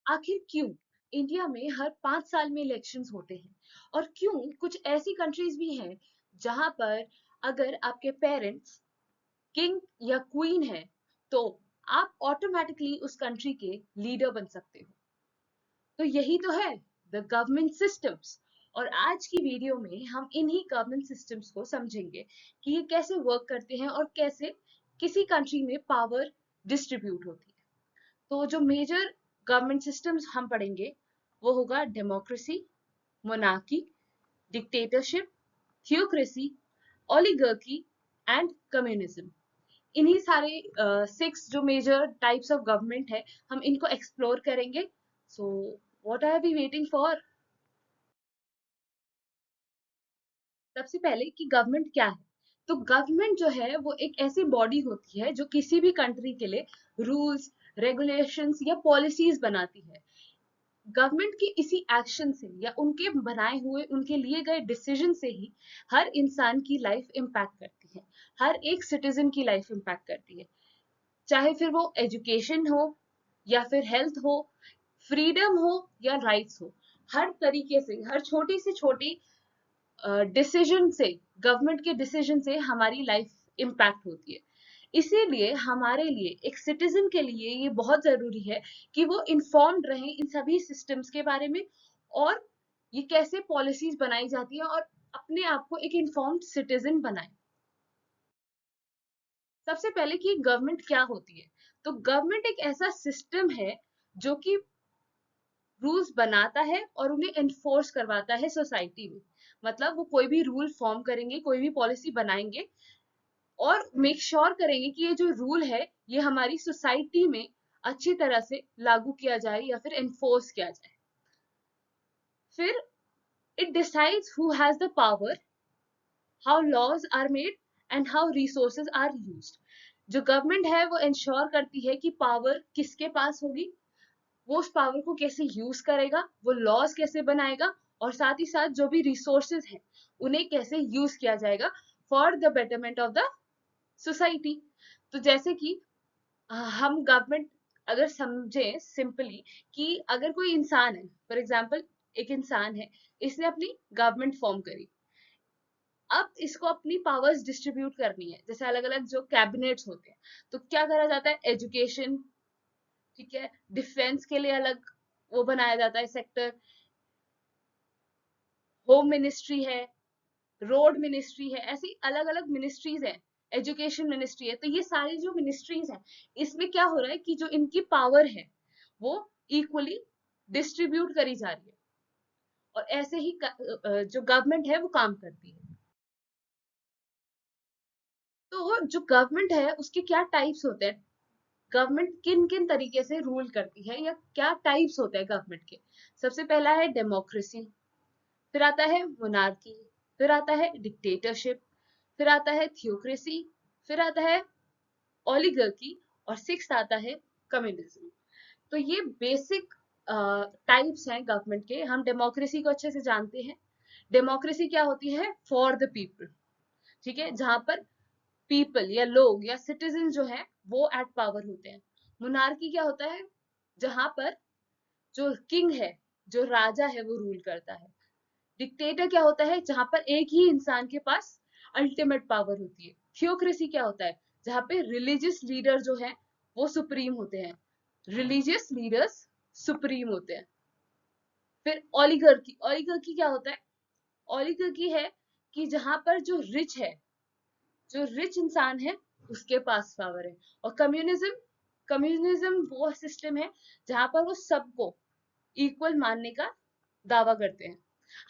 आखिर क्यों इंडिया में हर 5 साल में इलेक्शंस होते हैं, और क्यों कुछ ऐसी कंट्रीज भी हैं जहां पर अगर आपके पेरेंट्स किंग या क्वीन है तो आप ऑटोमेटिकली उस कंट्री के लीडर बन सकते हो। तो यही तो है द गवर्नमेंट सिस्टम्स। और आज की वीडियो में हम इन्हीं गवर्नमेंट सिस्टम्स को समझेंगे कि ये कैसे वर्क करते हैं और कैसे किसी कंट्री में पावर डिस्ट्रीब्यूट होती है। तो जो मेजर गवर्नमेंट सिस्टम्स हम पढ़ेंगे वो होगा democracy, monarchy, dictatorship, theocracy, oligarchy and communism. इन्हीं सारे 6 जो मेजर टाइप्स ऑफ गवर्नमेंट है हम इनको एक्सप्लोर करेंगे। So what are we waiting for? सबसे पहले कि गवर्नमेंट क्या है। तो गवर्नमेंट जो है वो एक ऐसी बॉडी होती है जो किसी भी कंट्री के लिए रूल्स, रेगुलेशंस या पॉलिसीज बनाती है। गवर्नमेंट की इसी एक्शन से या उनके बनाए हुए उनके लिए गए डिसीजन से ही हर इंसान की लाइफ इम्पैक्ट करती है, हर एक सिटीजन की लाइफ इम्पैक्ट करती है। चाहे फिर वो एजुकेशन हो या फिर हेल्थ हो, फ्रीडम हो या राइट्स हो, हर तरीके से हर छोटी से छोटी डिसीजन से, गवर्नमेंट के डिसीजन से हमारी लाइफ इम्पैक्ट होती है। इसीलिए हमारे लिए एक सिटीजन के लिए ये बहुत जरूरी है कि वो इन्फॉर्म्ड रहे इन सभी सिस्टम्स के बारे में, और ये कैसे पॉलिसीज बनाई जाती है, और अपने आप को एक इन्फॉर्म्ड सिटीजन बनाए। सबसे पहले कि गवर्नमेंट क्या होती है। तो गवर्नमेंट एक ऐसा सिस्टम है जो कि रूल्स बनाता है और उन्हें एनफोर्स करवाता है सोसाइटी में। मतलब वो कोई भी रूल फॉर्म करेंगे, कोई भी पॉलिसी बनाएंगे और मेक श्योर करेंगे कि ये जो रूल है ये हमारी सोसाइटी में अच्छी तरह से लागू किया जाए या फिर एनफोर्स किया जाए। फिर it decides who has the power, how laws are made and how resources are used. जो गवर्नमेंट है वो इंश्योर करती है कि पावर किसके पास होगी, वो उस पावर को कैसे यूज करेगा, वो लॉज कैसे बनाएगा, और साथ ही साथ जो भी रिसोर्सेज हैं उन्हें कैसे यूज किया जाएगा for the betterment of the society. तो जैसे कि हम गवर्नमेंट अगर समझे सिंपली कि अगर कोई इंसान है, फॉर एग्जाम्पल एक इंसान है, इसने अपनी गवर्नमेंट फॉर्म करी, अब इसको अपनी पावर्स डिस्ट्रीब्यूट करनी है। जैसे अलग अलग जो कैबिनेट्स होते हैं, तो क्या करा जाता है, एजुकेशन, ठीक है, डिफेंस के लिए अलग वो बनाया जाता है सेक्टर, होम मिनिस्ट्री है, रोड मिनिस्ट्री है, ऐसी अलग अलग मिनिस्ट्रीज हैं, एजुकेशन मिनिस्ट्री है। तो ये सारी जो मिनिस्ट्रीज हैं इसमें क्या हो रहा है कि जो इनकी पावर है वो इक्वली डिस्ट्रीब्यूट करी जा रही है, और ऐसे ही जो गवर्नमेंट है वो काम करती है। तो जो गवर्नमेंट है उसके क्या टाइप्स होते हैं, गवर्नमेंट किन किन तरीके से रूल करती है या क्या टाइप्स होते हैं गवर्नमेंट के। सबसे पहला है डेमोक्रेसी, फिर आता है मोनार्की, फिर आता है डिक्टेटरशिप, फिर आता है थियोक्रेसी, फिर आता है ओलिगार्की, और सिक्स्थ आता है कम्युनिज्म। तो ये बेसिक टाइप्स हैं गवर्नमेंट के। हम डेमोक्रेसी को अच्छे से जानते हैं। डेमोक्रेसी क्या होती है, फॉर द पीपल, ठीक है, जहां पर पीपल या लोग या सिटीजन जो है वो एट पावर होते हैं। मोनार्की क्या होता है, जहां पर जो किंग है, जो राजा है वो रूल करता है। डिक्टेटर क्या होता है, जहां पर एक ही इंसान के पास अल्टीमेट पावर होती है। थियोक्रेसी क्या होता है, जहां पे रिलीजियस लीडर जो है वो सुप्रीम होते हैं, रिलीजियस लीडर्स सुप्रीम होते हैं। फिर ओलिगार्की, ओलिगार्की क्या होता है, ओलिगार्की है कि जहां पर जो रिच है, जो रिच इंसान है उसके पास पावर है। और कम्युनिज्म, कम्युनिज्म वो सिस्टम है जहां पर वो सबको इक्वल मानने का दावा करते हैं।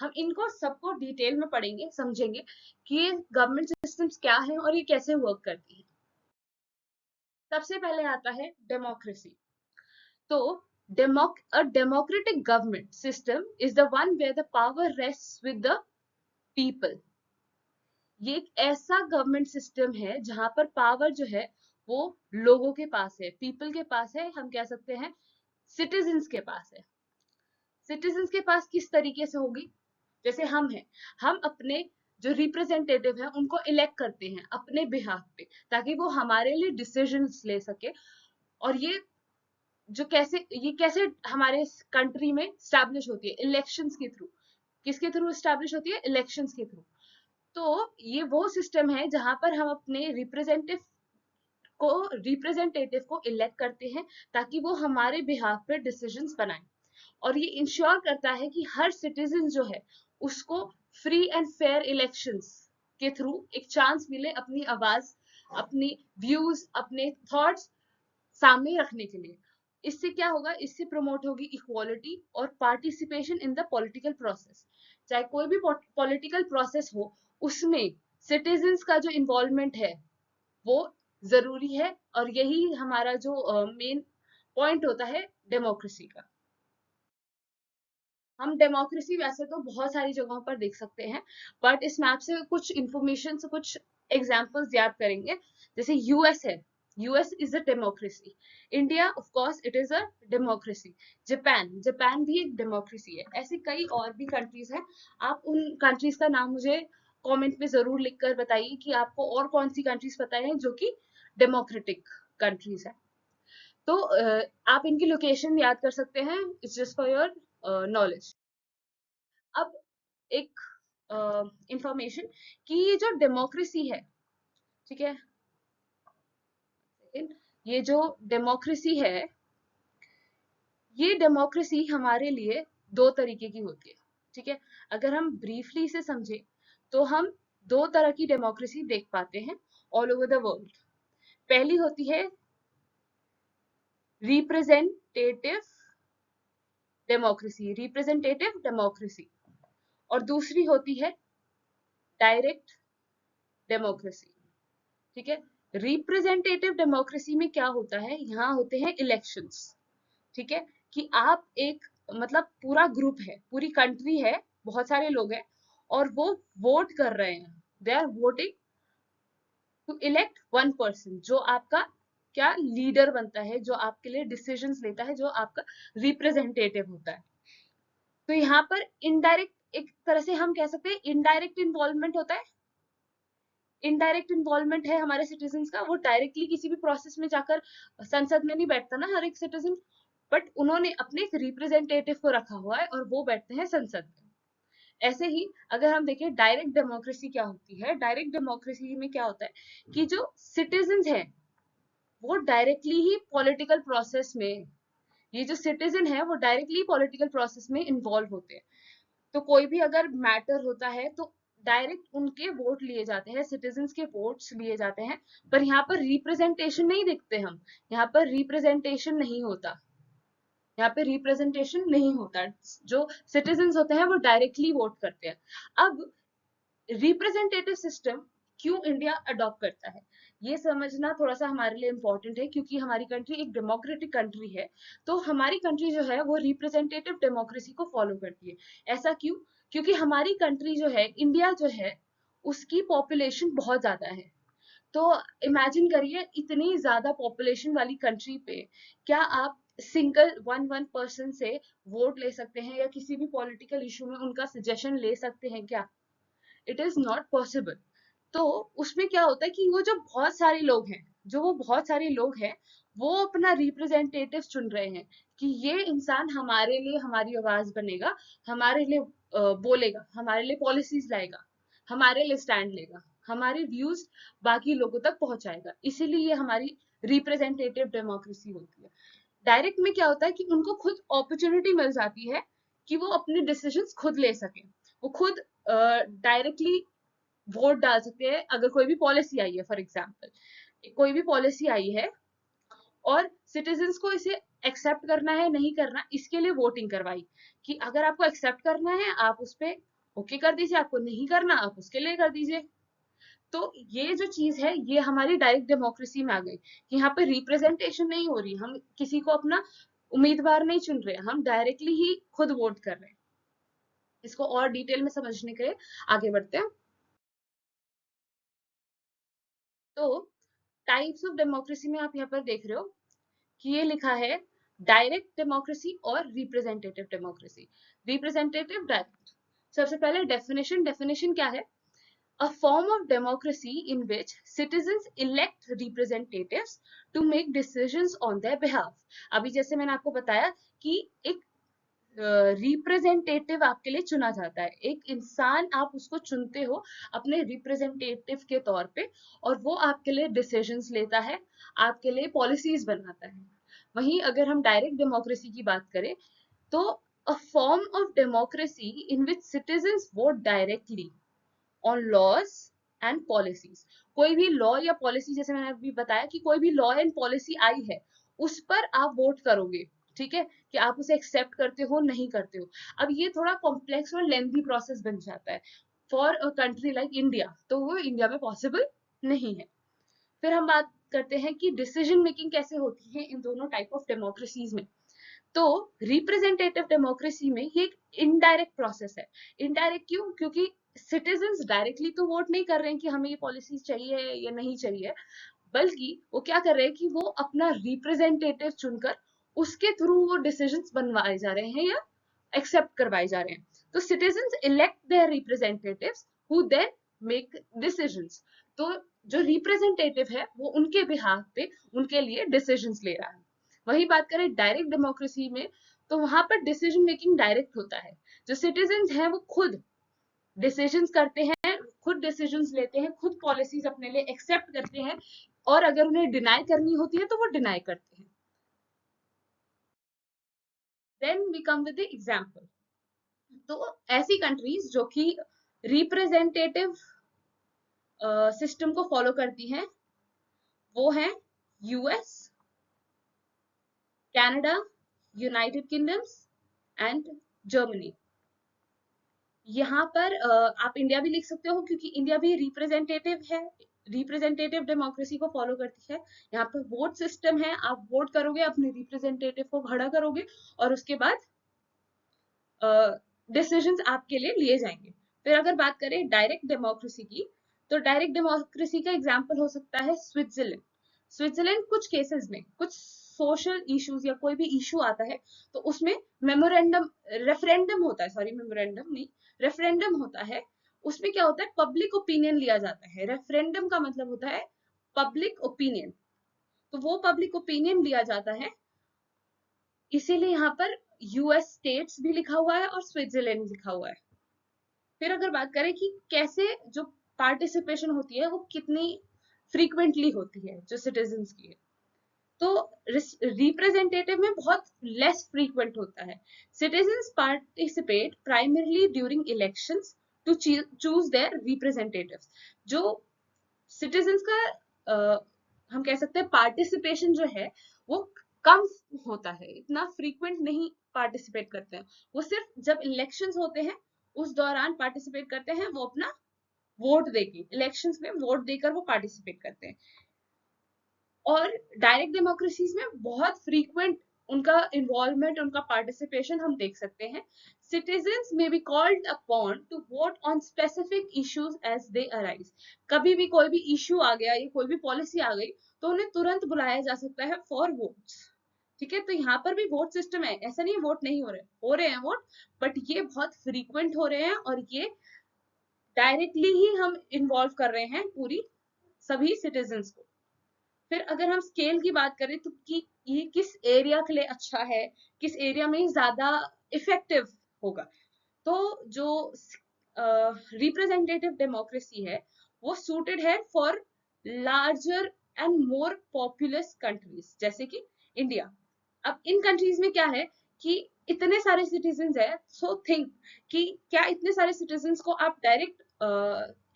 हम इनको सबको डिटेल में पढ़ेंगे, समझेंगे कि ये गवर्नमेंट सिस्टम्स क्या है और ये कैसे वर्क करती है। सबसे पहले आता है डेमोक्रेसी। तो a democratic government system is the one where the power rests with the people। ये एक ऐसा गवर्नमेंट सिस्टम है जहां पर पावर जो है वो लोगों के पास है, पीपल के पास है, हम कह सकते हैं सिटीजन्स के पास है। सिटीजन्स के पास किस तरीके से होगी, जैसे हम हैं, हम अपने जो रिप्रेजेंटेटिव है उनको इलेक्ट करते हैं अपने बिहाफ पे, ताकि वो हमारे लिए डिसीजंस ले सके। और ये जो कैसे ये कैसे हमारे कंट्री में स्टैब्लिश होती है, इलेक्शंस के थ्रू। किसके थ्रू स्टैब्लिश होती है? इलेक्शंस के थ्रू। तो ये वो सिस्टम है जहां पर हम अपने रिप्रेजेंटेटिव को इलेक्ट करते हैं, ताकि वो हमारे बिहाफ पे डिसीजंस बनाए। और ये इंश्योर करता है कि हर सिटीजन जो है उसको फ्री एंड फेयर इलेक्शंस के थ्रू एक चांस मिले अपनी आवाज, अपनी व्यूज, अपने थॉट्स सामने रखने के लिए। इससे क्या होगा? इससे प्रमोट होगी इक्वालिटी और participation in the political process. चाहे कोई भी पॉलिटिकल प्रोसेस हो, उसमें सिटीजन्स का जो इन्वॉल्वमेंट है वो जरूरी है। और यही हमारा जो मेन पॉइंट होता है डेमोक्रेसी का। हम डेमोक्रेसी वैसे तो बहुत सारी जगहों पर देख सकते हैं, बट इस मैप से कुछ इंफॉर्मेशन से कुछ एग्जांपल्स याद करेंगे। जैसे यूएस है, US is a democracy. India of course it is a democracy. Japan, Japan भी एक डेमोक्रेसी है। ऐसे कई और भी कंट्रीज हैं। आप उन कंट्रीज का नाम मुझे कमेंट में जरूर लिखकर बताइए कि आपको और कौन सी कंट्रीज पता है जो कि डेमोक्रेटिक कंट्रीज है। तो आप इनकी लोकेशन याद कर सकते हैं, it's just for your knowledge. अब एक इंफॉर्मेशन कि ये जो डेमोक्रेसी है, ठीक है, ये जो डेमोक्रेसी है, ये डेमोक्रेसी हमारे लिए दो तरीके की होती है। ठीक है, अगर हम ब्रीफली से समझे तो हम दो तरह की डेमोक्रेसी देख पाते हैं ऑल ओवर द वर्ल्ड। पहली होती है रिप्रेजेंटेटिव डेमोक्रेसी, और दूसरी होती है डायरेक्ट डेमोक्रेसी। ठीक है, रिप्रेजेंटेटिव डेमोक्रेसी में क्या होता है? यहाँ होते हैं इलेक्शंस। ठीक है, कि आप एक, मतलब पूरा ग्रुप है, पूरी कंट्री है, बहुत सारे लोग हैं और वो वोट कर रहे हैं। They are voting to elect one person, जो आपका क्या लीडर बनता है, जो आपके लिए डिसीजंस लेता है, जो आपका रिप्रेजेंटेटिव होता है। तो यहाँ पर इनडायरेक्ट, एक तरह से हम कह सकते हैं इनडायरेक्ट इन्वॉल्वमेंट होता है। इनडायरेक्ट इन्वॉल्वमेंट है हमारे सिटीजन्स का। वो डायरेक्टली किसी भी प्रोसेस में जाकर संसद में नहीं बैठता ना हर एक सिटीजन, बट उन्होंने अपने एक रिप्रेजेंटेटिव को रखा हुआ है और वो बैठते हैं संसद में। ऐसे ही अगर हम देखें डायरेक्ट डेमोक्रेसी क्या होती है, डायरेक्ट डेमोक्रेसी में क्या होता है कि जो सिटीजन है वो डायरेक्टली ही पॉलिटिकल प्रोसेस में, ये जो सिटीजन है वो डायरेक्टली पॉलिटिकल प्रोसेस में इन्वॉल्व होते हैं। तो कोई भी अगर मैटर होता है तो डायरेक्ट उनके वोट लिए जाते हैं, सिटीजन्स के वोट्स लिए जाते हैं। पर यहाँ पर रिप्रेजेंटेशन नहीं देखते हम, यहाँ पर रिप्रेजेंटेशन नहीं होता, यहाँ पे रिप्रेजेंटेशन नहीं होता। जो सिटीजन्स होते हैं वो डायरेक्टली वोट करते हैं। अब रिप्रेजेंटेटिव सिस्टम क्यों इंडिया अडॉप्ट करता है, ये समझना थोड़ा सा हमारे लिए इम्पोर्टेंट है, क्योंकि हमारी कंट्री एक डेमोक्रेटिक कंट्री है। तो हमारी कंट्री जो है वो रिप्रेजेंटेटिव डेमोक्रेसी को फॉलो करती है। ऐसा क्यों? क्योंकि हमारी कंट्री जो है, इंडिया जो है, उसकी पॉपुलेशन बहुत ज्यादा है। तो इमेजिन करिए, इतनी ज्यादा पॉपुलेशन वाली कंट्री पे क्या आप सिंगल वन वन पर्सन से वोट ले सकते हैं या किसी भी पॉलिटिकल इशू में उनका सजेशन ले सकते हैं क्या? It is not possible. तो उसमें क्या होता है कि वो जो बहुत सारे लोग हैं, जो वो बहुत सारे लोग हैं, वो अपना रिप्रेजेंटेटिव चुन रहे हैं कि ये इंसान हमारे लिए हमारी आवाज बनेगा, हमारे लिए बोलेगा, हमारे लिए पॉलिसीज लाएगा, हमारे लिए स्टैंड लेगा, हमारे व्यूज बाकी लोगों तक पहुंचाएगा। इसीलिए ये हमारी रिप्रेजेंटेटिव डेमोक्रेसी होती है। डायरेक्ट में क्या होता है कि उनको खुद अपॉर्चुनिटी मिल जाती है कि वो अपने डिसीजंस खुद ले सके। वो खुद डायरेक्टली वोट डाल सकते हैं। अगर कोई भी पॉलिसी आई है, फॉर एग्जाम्पल कोई भी पॉलिसी आई है और सिटीजन्स को इसे एक्सेप्ट करना है नहीं करना, इसके लिए वोटिंग करवाई कि अगर आपको एक्सेप्ट करना है आप उस पर ओके कर दीजिए, आपको नहीं करना आप उसके लिए कर दीजिए। तो ये जो चीज है ये हमारी डायरेक्ट डेमोक्रेसी में आ गई कि यहाँ पे रिप्रेजेंटेशन नहीं हो रही, हम किसी को अपना उम्मीदवार नहीं चुन रहे, हम डायरेक्टली ही खुद वोट कर रहे हैं। इसको और डिटेल में समझने के लिए आगे बढ़ते हैं। तो टाइप्स ऑफ डेमोक्रेसी में आप यहाँ पर देख रहे हो कि ये लिखा है डायरेक्ट डेमोक्रेसी और रिप्रेजेंटेटिव डेमोक्रेसी। Representative, direct. सबसे पहले डेफिनेशन क्या है? a form of democracy in which citizens elect representatives to make decisions on their behalf. अभी जैसे मैंने आपको बताया कि एक रिप्रेजेंटेटिव आपके लिए चुना जाता है, एक इंसान आप उसको चुनते हो अपने रिप्रेजेंटेटिव के तौर पे, और वो आपके लिए डिसीजंस लेता है, आपके लिए पॉलिसीज बनाता है। वहीं अगर हम डायरेक्ट डेमोक्रेसी की बात करें तो a form of democracy in which citizens vote directly on laws and policies. कोई भी लॉ या पॉलिसी, जैसे मैंने अभी बताया कि कोई भी लॉ एंड पॉलिसी आई है उस पर आप वोट करोगे, ठीक है, कि आप उसे एक्सेप्ट करते हो नहीं करते हो। अब ये थोड़ा कॉम्प्लेक्स और लेंथी प्रोसेस बन जाता है for a country like India, तो वो इंडिया में पॉसिबल नहीं है। फिर हम बात करते हैं कि डिसीजन मेकिंग कैसे होती है इन दोनों टाइप ऑफ डेमोक्रेसीज में। तो रिप्रेजेंटेटिव डेमोक्रेसी में ये एक इनडायरेक्ट प्रोसेस है। इनडायरेक्ट क्यों? क्योंकि सिटीजंस डायरेक्टली तो वोट नहीं कर रहे हैं कि हमें ये पॉलिसी चाहिए या नहीं चाहिए, बल्कि वो क्या कर रहे हैं कि वो अपना रिप्रेजेंटेटिव चुनकर उसके थ्रू वो डिसीजंस बनवाए जा रहे हैं या एक्सेप्ट करवाए जा रहे हैं। तो citizens elect their representatives who then make decisions. तो जो रिप्रेजेंटेटिव है वो उनके बिहाफ पे उनके लिए डिसीजंस ले रहा है। वही बात करें डायरेक्ट डेमोक्रेसी में, तो वहां पर डिसीजन मेकिंग डायरेक्ट होता है। जो सिटीजंस हैं वो खुद डिसीजंस करते हैं, खुद डिसीजंस लेते हैं, खुद पॉलिसीज अपने लिए एक्सेप्ट करते हैं, और अगर उन्हें डिनाई करनी होती है तो वो डिनाई करते हैं। Then we come with the example. तो ऐसी कंट्रीज जो कि रिप्रेजेंटेटिव सिस्टम को फॉलो करती हैं वो है US, Canada, United kingdoms and Germany. यहाँ पर आप इंडिया भी लिख सकते हो क्योंकि इंडिया भी रिप्रेजेंटेटिव है, रिप्रेजेंटेटिव डेमोक्रेसी को फॉलो करती है। यहाँ पर वोट सिस्टम है, आप वोट करोगे, अपने रिप्रेजेंटेटिव को खड़ा करोगे और उसके बाद डिसीजंस आपके लिए लिए जाएंगे। फिर अगर बात करें डायरेक्ट डेमोक्रेसी की, तो डायरेक्ट डेमोक्रेसी का एग्जांपल हो सकता है स्विट्जरलैंड। स्विट्जरलैंड कुछ केसेस में, कुछ सोशल इश्यूज या कोई भी इशू आता है तो उसमें मेमोरेंडम, रेफरेंडम होता है, सॉरी मेमोरेंडम नहीं, रेफरेंडम होता है। उसमें क्या होता है, पब्लिक ओपिनियन लिया जाता है। रेफरेंडम का मतलब होता है पब्लिक ओपिनियन, तो वो पब्लिक ओपिनियन लिया जाता है, इसीलिए यहाँ पर यूएस स्टेट्स भी लिखा हुआ है और स्विट्जरलैंड लिखा हुआ है। फिर अगर बात करें कि कैसे जो पार्टिसिपेशन होती है वो कितनी फ्रीक्वेंटली होती है जो सिटीजन्स की है, तो रिप्रेजेंटेटिव में बहुत लेस फ्रीक्वेंट होता है। Citizens participate primarily during elections to choose their representatives. जो सिटीजन्स का हम कह सकते हैं पार्टिसिपेशन जो है वो कम होता है, इतना फ्रीक्वेंट नहीं पार्टिसिपेट करते हैं। वो सिर्फ जब इलेक्शंस होते हैं उस दौरान पार्टिसिपेट करते हैं, वो अपना वोट देके, इलेक्शंस में वोट देकर वो पार्टिसिपेट करते हैं। और डायरेक्ट डेमोक्रेसीज में बहुत फ्रीक्वेंट उनका इन्वॉल्वमेंट, उनका पार्टिसिपेशन हम देख सकते हैं। Citizens may be called upon to vote on specific issues as they arise. कभी भी कोई भी इश्यू आ गया या कोई भी पॉलिसी आ गई तो उन्हें तुरंत बुलाया जा सकता है फॉर वोट्स। ठीक है, तो यहाँ पर भी वोट सिस्टम है, ऐसा नहीं वोट नहीं हो रहे हैं वोट, बट ये बहुत फ्रीक्वेंट हो रहे हैं और ये डायरेक्टली ही हम इन्वॉल्व कर रहे हैं पूरी सभी सिटीजन्स को। फिर अगर हम स्केल की बात करें तो कि ये किस एरिया के लिए अच्छा है, किस एरिया में ज्यादा इफेक्टिव होगा, तो जो रिप्रेजेंटेटिव डेमोक्रेसी है वो सूटेड है for larger and more populace countries जैसे कि इंडिया। अब इन कंट्रीज में क्या है कि इतने सारे सिटीजन्स है, सो थिंक कि क्या इतने सारे सिटीजन्स को आप डायरेक्ट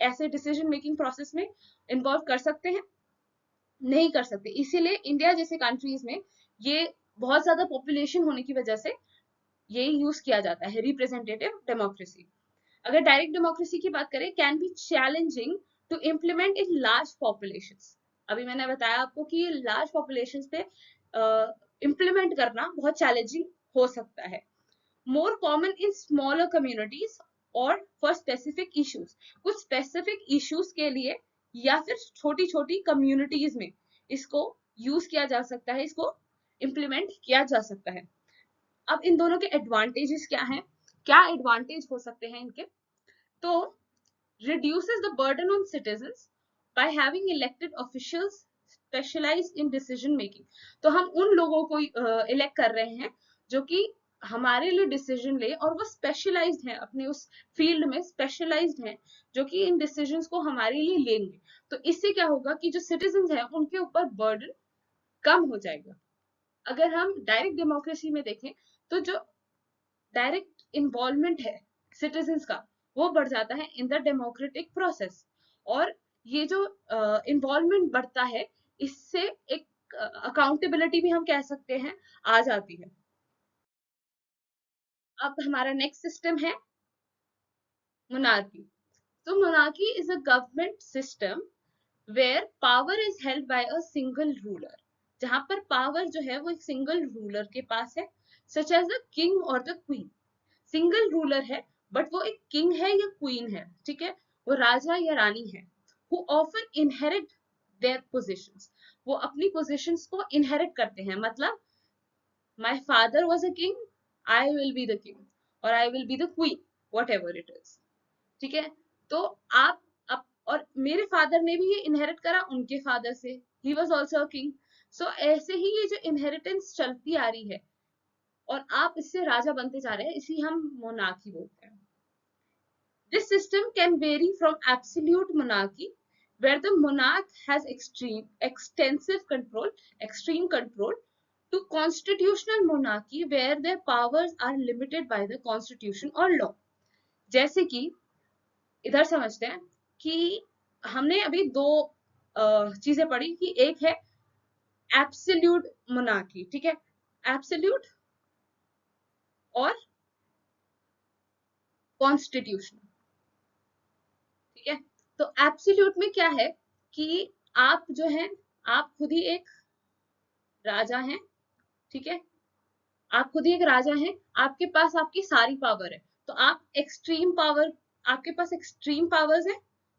ऐसे डिसीजन मेकिंग प्रोसेस में इन्वॉल्व कर सकते हैं? नहीं कर सकते। इसीलिए इंडिया जैसे कंट्रीज में ये बहुत ज्यादा पॉपुलेशन होने की वजह से यही यूज किया जाता है, रिप्रेजेंटेटिव डेमोक्रेसी। अगर डायरेक्ट डेमोक्रेसी की बात करें, can be challenging to implement in large populations. अभी मैंने बताया आपको कि लार्ज पॉपुलेशंस पे इम्प्लीमेंट करना बहुत चैलेंजिंग हो सकता है। More common in smaller communities और फॉर स्पेसिफिक इश्यूज। कुछ स्पेसिफिक इश्यूज के लिए या फिर छोटी छोटी कम्युनिटीज में इसको यूज किया जा सकता है, इसको इम्प्लीमेंट किया जा सकता है। अब इन दोनों के एडवांटेजेस क्या हैं, क्या एडवांटेज हो सकते हैं इनके? तो reduces the burden on citizens by having elected officials specialized in decision making. तो हम उन लोगों को इलेक्ट कर रहे हैं जो कि हमारे लिए डिसीजन ले, और वो स्पेशलाइज्ड हैं, अपने उस फील्ड में स्पेशलाइज्ड हैं, जो कि इन डिसीजंस को हमारे लिए लेंगे। तो इससे क्या होगा कि जो सिटीजन हैं उनके ऊपर बर्डन कम हो जाएगा। अगर हम डायरेक्ट डेमोक्रेसी में देखें तो जो डायरेक्ट इन्वॉल्वमेंट है सिटीजन्स का वो बढ़ जाता है इन द डेमोक्रेटिक प्रोसेस, और ये जो इन्वॉल्वमेंट बढ़ता है इससे एक अकाउंटेबिलिटी भी हम कह सकते हैं आ जाती है। अब हमारा नेक्स्ट सिस्टम है मोनार्की। तो monarchy is a government system where power is held by a single ruler, जहां पर पावर जो है वो एक सिंगल रूलर के पास है, सच एज द किंग और द क्वीन। सिंगल रूलर है बट वो एक किंग है या क्वीन है, ठीक है, वो राजा या रानी है, who often inherit their positions, वो अपनी पोजीशंस को इनहेरिट करते हैं। मतलब my father was a king, I will be the king, और I will be the queen, whatever it is, ठीक है। तो आप और मेरे फादर ने भी ये इनहेरिट करा उनके फादर से, he was also a king. So ऐसे ही ये जो इनहेरिटेंस चलती आ रही है और आप इससे राजा बनते जा रहे हैं, इसी हम मोनार्की बोलते हैं। This system can vary from absolute monarchy, where the monarch has extreme control, to constitutional monarchy, where their powers are limited by the constitution or law. जैसे कि इधर समझते हैं कि हमने अभी दो चीजें पढ़ी कि एक है एब्सोल्यूट मोनार्की, ठीक है, एब्सोल्यूट और कॉन्स्टिट्यूशनल, ठीक है। तो एब्सोल्यूट में क्या है कि आप जो है आप खुद ही एक राजा हैं, ठीक है, आप खुद ही एक राजा हैं, आपके पास आपकी सारी पावर है, तो आप एक्सट्रीम पावर, आपके पास एक्सट्रीम पावर्स है,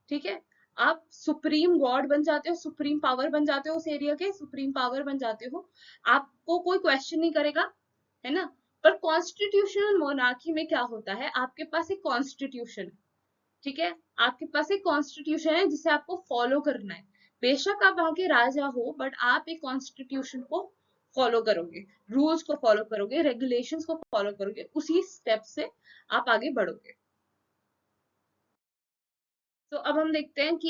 ठीक है, आप सुप्रीम गॉड बन जाते हो, सुप्रीम पावर बन जाते हो, उस एरिया के सुप्रीम पावर बन जाते हो, आपको कोई क्वेश्चन नहीं करेगा, है ना। पर कॉन्स्टिट्यूशनल मोनार्की में क्या होता है, आपके पास एक कॉन्स्टिट्यूशन है, ठीक है, आपके पास एक कॉन्स्टिट्यूशन है जिसे आपको फॉलो करना है। बेशक आप वहां के राजा हो बट आप एक कॉन्स्टिट्यूशन को फॉलो करोगे, रूल्स को फॉलो करोगे, रेगुलेशंस को फॉलो करोगे, उसी स्टेप से आप आगे बढ़ोगे। तो अब हम देखते हैं कि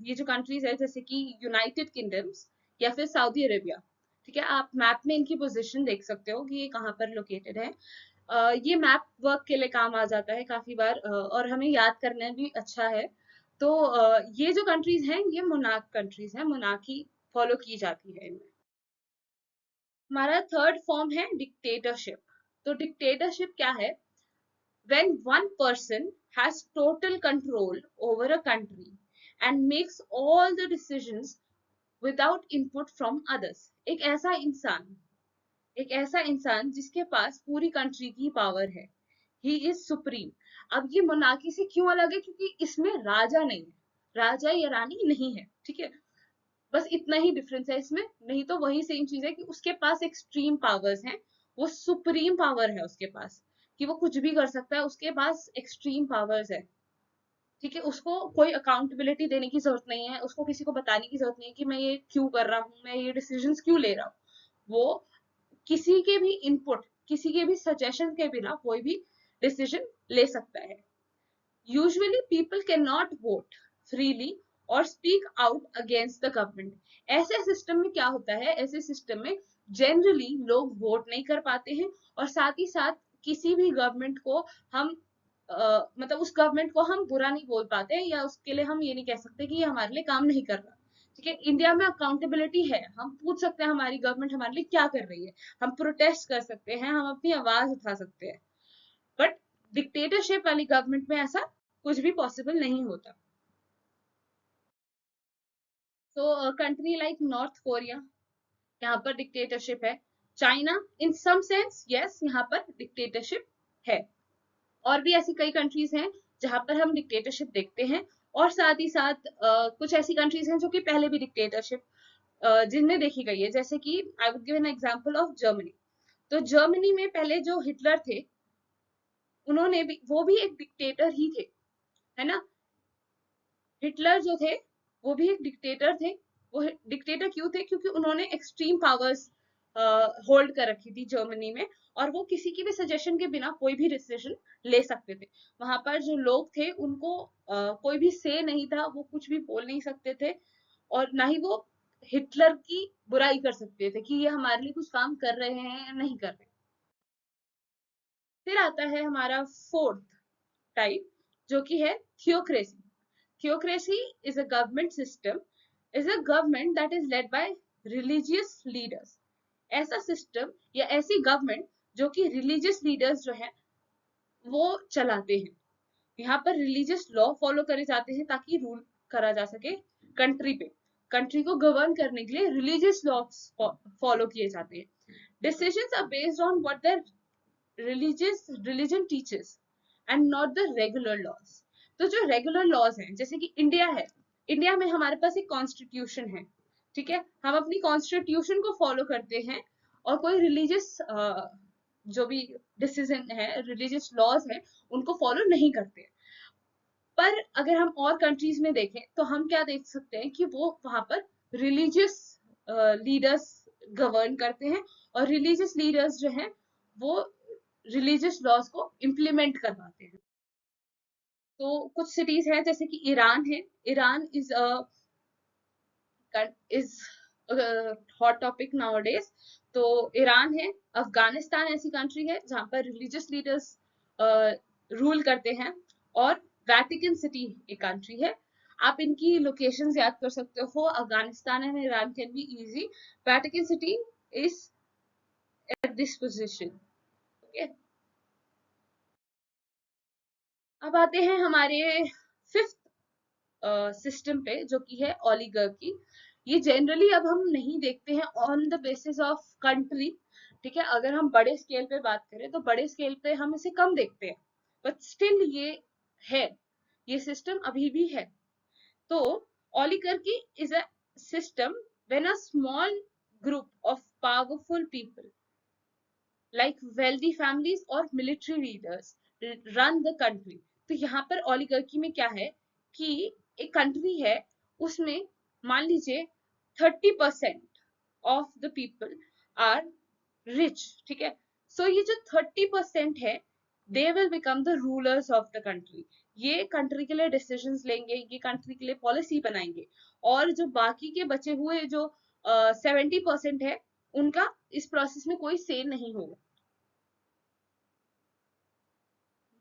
ये जो कंट्रीज है जैसे कि यूनाइटेड किंगडम्स या फिर सऊदी अरेबिया, ठीक है, आप मैप में इनकी पोजीशन देख सकते हो कि ये कहाँ पर लोकेटेड है। ये मैप वर्क के लिए काम आ जाता है काफी बार, और हमें याद करना भी अच्छा है। तो ये जो कंट्रीज हैं ये मोनार्क कंट्रीज हैं, मोनार्की फॉलो की जाती है इनमें। हमारा थर्ड फॉर्म है डिक्टेटरशिप। तो डिक्टेटरशिप क्या है, when one person has total control over a country and makes all the decisions without input from others। एक ऐसा इंसान जिसके पास पूरी कंट्री की पावर है, ही इज सुप्रीम। अब ये मोनार्की से क्यों अलग है, क्योंकि इसमें राजा नहीं है, राजा या रानी नहीं है, ठीक है, बस इतना ही डिफरेंस है इसमें, नहीं तो वही सेम चीज है कि उसके पास एक्सट्रीम पावर्स हैं, वो सुप्रीम पावर है उसके पास, कि वो कुछ भी कर सकता है, उसके पास एक्सट्रीम पावर्स है, ठीक है, उसको कोई अकाउंटेबिलिटी देने की जरूरत नहीं है, उसको किसी को बताने की जरूरत नहीं है कि मैं ये क्यों कर रहा हूँ, मैं ये डिसीजंस क्यों ले रहा हूँ। वो किसी के भी इनपुट, किसी के भी सजेशन के बिना कोई भी डिसीजन ले सकता है। Usually people can not vote freely और speak out against the government. ऐसे सिस्टम में क्या होता है, ऐसे सिस्टम में जनरली लोग वोट नहीं कर पाते हैं, और साथ ही साथ किसी भी गवर्नमेंट को हम मतलब उस गवर्नमेंट को हम बुरा नहीं बोल पाते, या उसके लिए हम ये नहीं कह सकते कि ये हमारे लिए काम नहीं कर रहा, ठीक है। इंडिया में अकाउंटेबिलिटी है, हम पूछ सकते हैं हमारी गवर्नमेंट हमारे लिए क्या कर रही है, हम प्रोटेस्ट कर सकते हैं, हम अपनी आवाज उठा सकते हैं। बट डिक्टेटरशिप वाली गवर्नमेंट में ऐसा कुछ भी पॉसिबल नहीं होता। तो कंट्री लाइक नॉर्थ कोरिया, यहाँ पर डिक्टेटरशिप है। China in some sense yes, यहाँ पर डिक्टेटरशिप है। और भी ऐसी कई कंट्रीज हैं जहां पर हम डिक्टेटरशिप देखते हैं, और साथ ही साथ कुछ ऐसी कंट्रीज हैं जो कि पहले भी डिक्टेटरशिप जिनमें देखी गई है, जैसे कि I would give an example of Germany. तो जर्मनी में पहले जो हिटलर थे, उन्होंने भी, वो भी एक डिक्टेटर ही थे, है ना। हिटलर जो थे वो भी एक डिक्टेटर थे। वो डिक्टेटर क्यों थे? क्योंकि उन्होंने एक्सट्रीम पावर्स होल्ड कर रखी थी जर्मनी में, और वो किसी की भी सजेशन के बिना कोई भी डिसीजन ले सकते थे। वहां पर जो लोग थे उनको कोई भी से नहीं था, वो कुछ भी बोल नहीं सकते थे, और ना ही वो हिटलर की बुराई कर सकते थे कि ये हमारे लिए कुछ काम कर रहे हैं या नहीं कर रहे। फिर आता है हमारा फोर्थ टाइप, जो कि है theocracy. Theocracy is a government system, is a government that is led by religious leaders. ऐसा सिस्टम या ऐसी गवर्नमेंट जो कि रिलीजियस लीडर्स जो है वो चलाते हैं। यहाँ पर रिलीजियस लॉ फॉलो करे जाते हैं ताकि रूल करा जा सके कंट्री पे। कंट्री को गवर्न करने के लिए रिलीजियस लॉस फॉलो किए जाते हैं। Decisions are based on what their religion teaches and not the regular laws. तो जो रेगुलर लॉज हैं, जैसे कि इंडिया है, इंडिया में हमारे पास एक कॉन्स्टिट्यूशन है, ठीक है, हम अपनी कॉन्स्टिट्यूशन को फॉलो करते हैं, और कोई रिलीजियस जो भी डिसीजन है, रिलीजियस लॉज है, उनको फॉलो नहीं करते। पर अगर हम और कंट्रीज में देखें तो हम क्या देख सकते हैं कि वो वहां पर रिलीजियस लीडर्स गवर्न करते हैं, और रिलीजियस लीडर्स जो हैं वो रिलीजियस लॉज को इम्प्लीमेंट करवाते हैं। तो कुछ सिटीज हैं जैसे कि ईरान है। Iran is hot topic nowadays. तो ईरान है। अफगानिस्तान ऐसी कंट्री है जहां पर रिलीजियस लीडर्स रूल करते हैं। और वेटिकन सिटी एक कंट्री है। आप इनकी लोकेशंस याद कर सकते हो, Afghanistan and Iran can be easy. Vatican city is at this position. Okay, अब आते हैं हमारे फिफ्थ सिस्टम पे, जो कि है ओलिगार्की। ये जनरली अब हम नहीं देखते हैं on the basis of country, ठीक है। अगर हम बड़े स्केल पे बात करें तो बड़े स्केल पे हम इसे कम देखते हैं, बट स्टिल ये है, ये सिस्टम अभी भी है। तो oligarchy is a system when a small group of powerful people like wealthy families और military leaders run the country. तो यहाँ पर ओलिगार्की में क्या है कि एक कंट्री है, उसमें मान लीजिए 30% of the people are rich, ठीक है। सो ये जो 30% है, they will become the rulers of the country. ये कंट्री के लिए डिसीजंस लेंगे, ये कंट्री के लिए पॉलिसी बनाएंगे, और जो बाकी के बचे हुए जो 70% है, उनका इस प्रोसेस में कोई से नहीं होगा।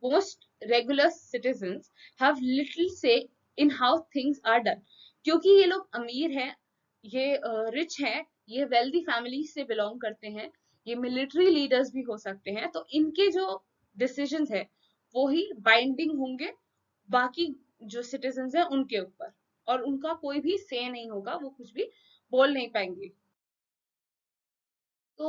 Most regular citizens have little say in how things are done। क्योंकि ये लोग अमीर हैं, ये रिच हैं, ये वेल्दी फैमिली से बिलोंग करते हैं, ये मिलिट्री लीडर्स भी हो सकते हैं, तो इनके जो डिसीजंस है वो ही बाइंडिंग होंगे बाकी जो सिटीजन्स हैं उनके ऊपर, और उनका कोई भी से नहीं होगा, वो कुछ भी बोल नहीं पाएंगे। तो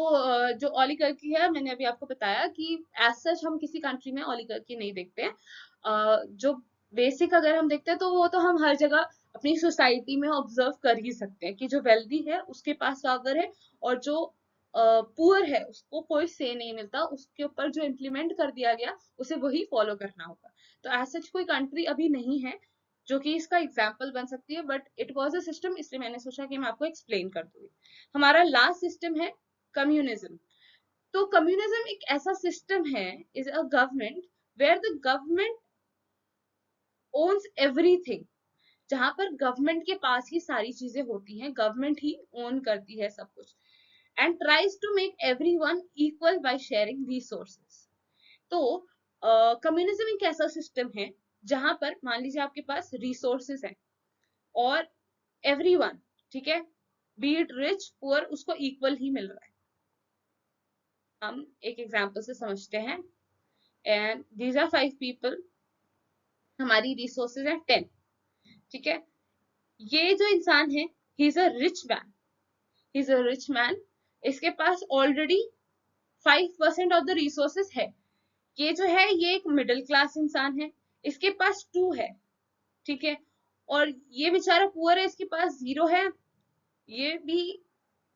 जो ओलिगार्की है, मैंने अभी आपको बताया कि एज सच हम किसी कंट्री में ओलिगार्की नहीं देखते हैं। जो बेसिक अगर हम देखते हैं तो वो तो हम हर जगह अपनी सोसाइटी में ऑब्जर्व कर ही सकते हैं कि जो वेल्दी है उसके पास पावर है, और जो पुअर है उसको कोई से नहीं मिलता, उसके ऊपर जो इम्प्लीमेंट कर दिया गया उसे वही फॉलो करना होगा। तो एज सच कोई कंट्री अभी नहीं है जो कि इसका एग्जाम्पल बन सकती है, but it was a system, इसलिए मैंने सोचा कि मैं आपको एक्सप्लेन कर दूंगी। हमारा लास्ट सिस्टम है कम्युनिज्म। तो कम्युनिज्म एक ऐसा सिस्टम है, is a government where the government owns everything. जहां पर गवर्नमेंट के पास ही सारी चीजें होती हैं, गवर्नमेंट ही ओन करती है सब कुछ, and tries to make everyone equal by sharing resources. तो कम्युनिज्म एक ऐसा सिस्टम है जहां पर मान लीजिए आपके पास रिसोर्सेज हैं, और एवरीवन, ठीक है, बी इट रिच पुअर, उसको इक्वल ही मिल रहा है। हम एक एग्जांपल से समझते हैं। एंड दीज आर 5 पीपल, हमारी रिसोर्सेज है 10, ठीक है। ये जो इंसान है, he is a rich man, he is a rich man, इसके पास ऑलरेडी 5% ऑफ द रिसोर्सेज है। ये जो है ये एक मिडिल क्लास इंसान है, इसके पास 2 है, ठीक है। और ये बेचारा पुअर है, इसके पास 0 है। ये भी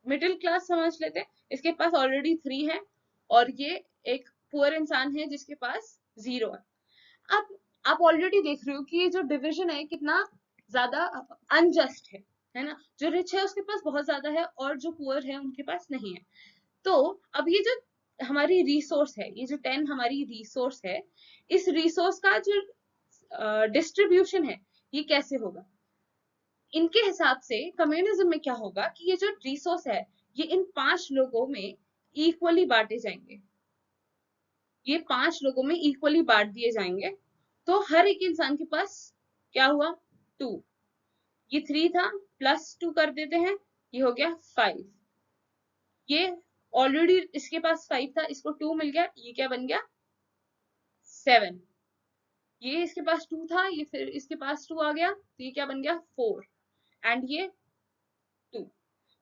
मिडिल क्लास समझ लेते हैं, इसके पास ऑलरेडी 3 है, और ये एक पुअर इंसान है जिसके पास 0 है। अब आप ऑलरेडी देख रहे हो कि ये जो डिवीजन है कितना ज्यादा अनजस्ट है ना। जो रिच है उसके पास बहुत ज्यादा है और जो पुअर है उनके पास नहीं है। तो अब ये जो हमारी रिसोर्स है, ये जो 10 हमारी रिसोर्स है, इस रिसोर्स का जो डिस्ट्रीब्यूशन है ये कैसे होगा? इनके हिसाब से कम्युनिज्म में क्या होगा कि ये जो रिसोर्स है ये इन 5 लोगों में इक्वली बांटे जाएंगे। ये 5 लोगों में इक्वली बांट दिए जाएंगे। तो हर एक इंसान के पास क्या हुआ? 2। ये 3 था, प्लस 2 कर देते हैं, ये हो गया 5। ये ऑलरेडी इसके पास 5 था, इसको 2 मिल गया, ये क्या बन गया? 7। ये इसके पास 2 था, ये फिर इसके पास 2 आ गया, तो ये क्या बन गया? 4। एंड ये 2।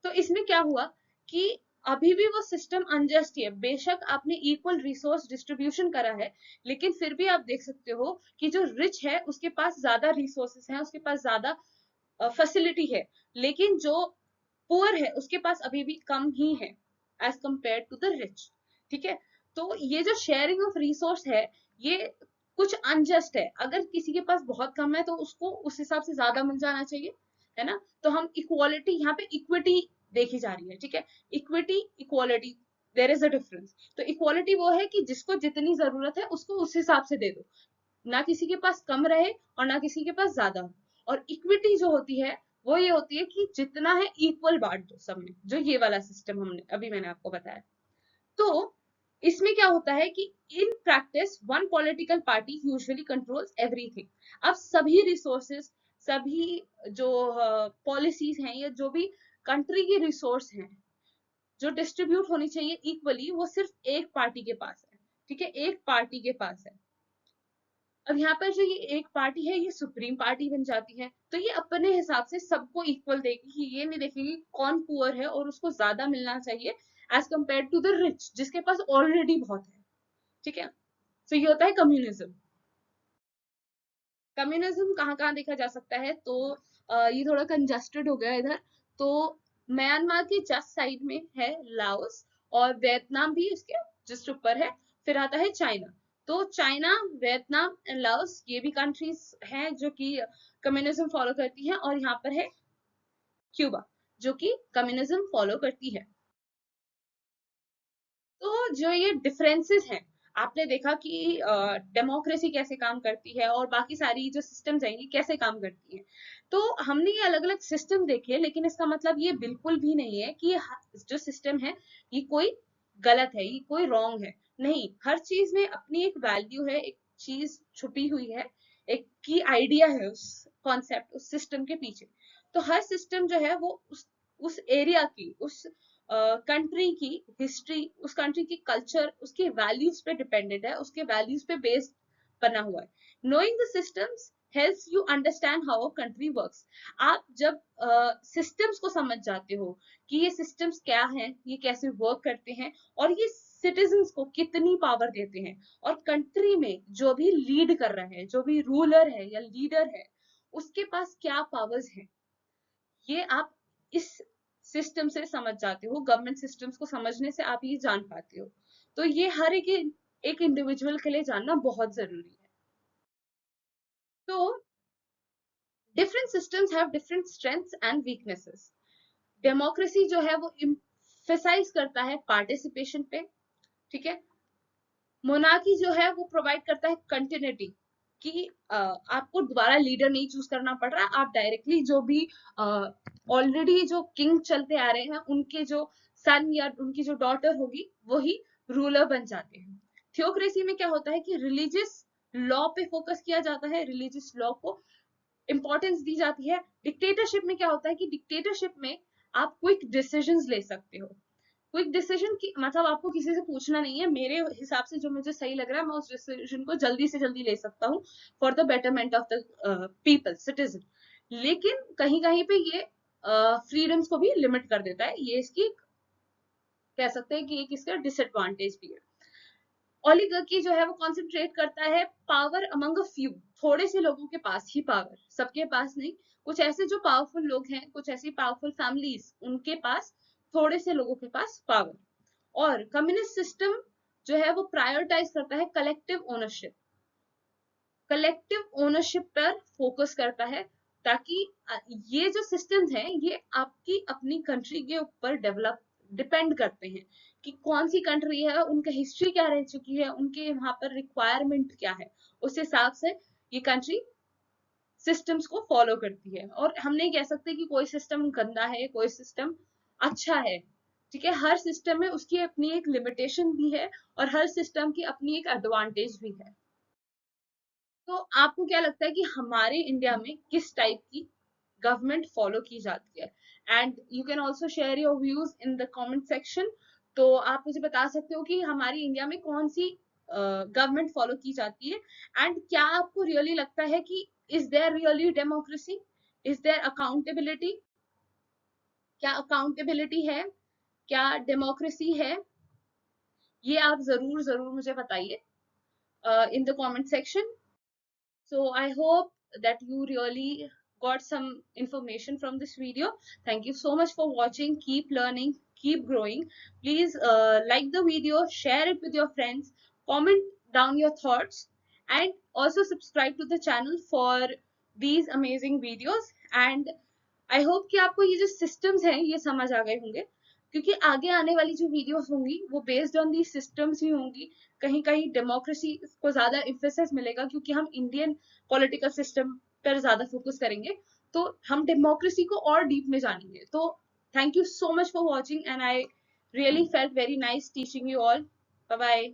तो इसमें क्या हुआ कि अभी भी वो सिस्टम अनजस्ट है। बेशक आपने इक्वल रिसोर्स डिस्ट्रीब्यूशन करा है, लेकिन फिर भी आप देख सकते हो कि जो रिच है उसके पास ज्यादा रिसोर्सेस हैं, उसके पास ज्यादा फैसिलिटी है, लेकिन जो पुअर है उसके पास अभी भी कम ही है as compared to the rich. ठीक है। तो ये जो शेयरिंग ऑफ रिसोर्स है ये कुछ अनजस्ट है। अगर किसी के पास बहुत कम है तो उसको उस हिसाब से ज्यादा मिल जाना चाहिए, है ना। तो हम इक्वालिटी, यहाँ पे इक्विटी देखी जा रही है। ठीक है। Equity, equality, there is a difference. तो इक्वालिटी वो है कि जिसको जितनी जरूरत है उसको उस हिसाब से दे दो, ना किसी के पास कम रहे और ना किसी के पास ज्यादा हो। और इक्विटी जो होती है वो ये होती है कि जितना है इक्वल बांट दो सब में, जो ये वाला सिस्टम हमने अभी मैंने आपको बताया। तो इसमें क्या होता है कि in practice one political party usually controls everything. अब सभी रिसोर्सेस, सभी जो पॉलिसीज हैं या जो भी कंट्री की रिसोर्स हैं जो डिस्ट्रीब्यूट होनी चाहिए इक्वली, वो सिर्फ एक पार्टी के पास है। ठीक है, एक पार्टी के पास है। अब यहाँ पर जो ये एक पार्टी है ये सुप्रीम पार्टी बन जाती है। तो ये अपने हिसाब से सबको इक्वल देगी, कि ये नहीं देखेगी कौन पुअर है और उसको ज्यादा मिलना चाहिए as compared to the rich जिसके पास ऑलरेडी बहुत है। ठीक है। तो ये होता है कम्युनिज्म। कम्युनिज्म कहाँ कहाँ देखा जा सकता है? तो ये थोड़ा कंजस्टेड हो गया इधर। तो म्यांमार के जस्ट साइड में है लाओस, और वियतनाम भी उसके जस्ट ऊपर है। फिर आता है चाइना। तो चाइना, वियतनाम एंड लाओस ये भी कंट्रीज हैं जो कि कम्युनिज्म फॉलो करती हैं। और यहाँ पर है क्यूबा जो कि कम्युनिज्म फॉलो करती है। तो जो ये डिफरेंसेस हैं, आपने देखा कि डेमोक्रेसी कैसे काम करती है और बाकी सारी जो सिस्टम्स हैं ये कैसे काम करती हैं। तो हमने ये अलग अलग सिस्टम देखे, लेकिन इसका मतलब ये बिल्कुल भी नहीं है कि जो सिस्टम है ये कोई गलत है, ये कोई रॉन्ग है। नहीं, हर चीज में अपनी एक वैल्यू है, एक चीज छुपी हुई है, एक की आइडिया है उस कॉन्सेप्ट, उस सिस्टम के पीछे। तो हर सिस्टम जो है वो उस एरिया की, उस कंट्री की हिस्ट्री, उस कंट्री की कल्चर, उसके वैल्यूज पे डिपेंडेंट है, उसके वैल्यूज पे बेस्ड बना हुआ है। Knowing the systems helps you understand how a country works. आप जब सिस्टम्स को समझ जाते हो कि ये सिस्टम्स क्या हैं, ये कैसे वर्क करते हैं, और ये सिटीजन्स को कितनी पावर देते हैं, और कंट्री में जो भी लीड कर रहा है, जो भी रूलर है या लीडर है, उसके पास क्या पावर्स हैं, ये आप इस सिस्टम से समझ जाते हो। गवर्नमेंट सिस्टम्स को समझने से आप ये जान पाते हो। तो ये हर एक इंडिविजुअल के लिए जानना बहुत जरूरी है। तो different systems have different strengths and weaknesses. Democracy जो है वो इम्फेसाइज करता है पार्टिसिपेशन पे। ठीक है। मोनार्की जो है वो प्रोवाइड करता है कंटिन्यूटी, कि आपको दोबारा लीडर नहीं चूज करना पड़ रहा, आप डायरेक्टली जो भी ऑलरेडी जो किंग चलते आ रहे हैं उनके जो सन या उनकी जो डॉटर होगी वही रूलर बन जाते हैं। थियोक्रेसी में क्या होता है कि रिलीजियस लॉ पे फोकस किया जाता है, रिलीजियस लॉ को इंपॉर्टेंस दी जाती है। डिक्टेटरशिप में क्या होता है कि डिक्टेटरशिप में आप क्विक डिसीजंस ले सकते हो। क्विक डिसीजन की मतलब आपको किसी से पूछना नहीं है, मेरे हिसाब से जो मुझे सही लग रहा है मैं उस डिसीजन को जल्दी से जल्दी ले सकता हूँ for the betterment of the people, citizen. लेकिन कहीं कहीं पे ये फ्रीडम्स को भी लिमिट कर देता है, ये इसकी कह सकते हैं कि एक इसका डिसएडवांटेज भी है। ओलिगार्की जो है वो कॉन्सेंट्रेट करता है पावर अमंग अ फ्यू, थोड़े से लोगों के पास ही पावर, सबके पास नहीं। कुछ ऐसे जो पावरफुल लोग हैं, कुछ ऐसी पावरफुल फैमिलीज, उनके पास, थोड़े से लोगों के पास पावर। और कम्युनिस्ट सिस्टम जो है वो प्रायोरिटाइज करता है कलेक्टिव ओनरशिप, कलेक्टिव ओनरशिप पर फोकस करता है। ताकि ये जो सिस्टम्स हैं ये आपकी अपनी कंट्री के ऊपर डेवलप डिपेंड करते हैं कि कौन सी कंट्री है, उनका हिस्ट्री क्या रह चुकी है, उनके वहां पर रिक्वायरमेंट क्या है, उस हिसाब से ये कंट्री सिस्टम्स को फॉलो करती है। और हम नहीं कह सकते कि कोई सिस्टम गंदा है, कोई सिस्टम अच्छा है। ठीक है, हर सिस्टम में उसकी अपनी एक लिमिटेशन भी है और हर सिस्टम की अपनी एक एडवांटेज भी है। तो आपको क्या लगता है कि हमारे इंडिया में किस टाइप की गवर्नमेंट फॉलो की जाती है? And you can also share your views in the comment section. तो आप मुझे बता सकते हो कि हमारी इंडिया में कौन सी गवर्नमेंट फॉलो की जाती है, एंड क्या आपको रियली लगता है कि is there really democracy, is there accountability, क्या अकाउंटेबिलिटी है, क्या डेमोक्रेसी है? ये आप जरूर जरूर मुझे बताइए in the comment section. So I hope that you really got some information from this video. Thank you so much for watching. Keep learning, keep growing. Please like the video, share it with your friends, comment down your thoughts, and also subscribe to the channel for these amazing videos. And I hope कि आपको ये जो systems हैं ये समझ आ गए होंगे, क्योंकि आगे आने वाली जो वीडियोस होंगी वो बेस्ड ऑन दी सिस्टम्स ही होंगी। कहीं कहीं डेमोक्रेसी को ज्यादा एम्फेसिस मिलेगा क्योंकि हम इंडियन पॉलिटिकल सिस्टम पर ज्यादा फोकस करेंगे, तो हम डेमोक्रेसी को और डीप में जानेंगे। तो thank you so much for watching and I really felt very nice teaching you all. Bye bye.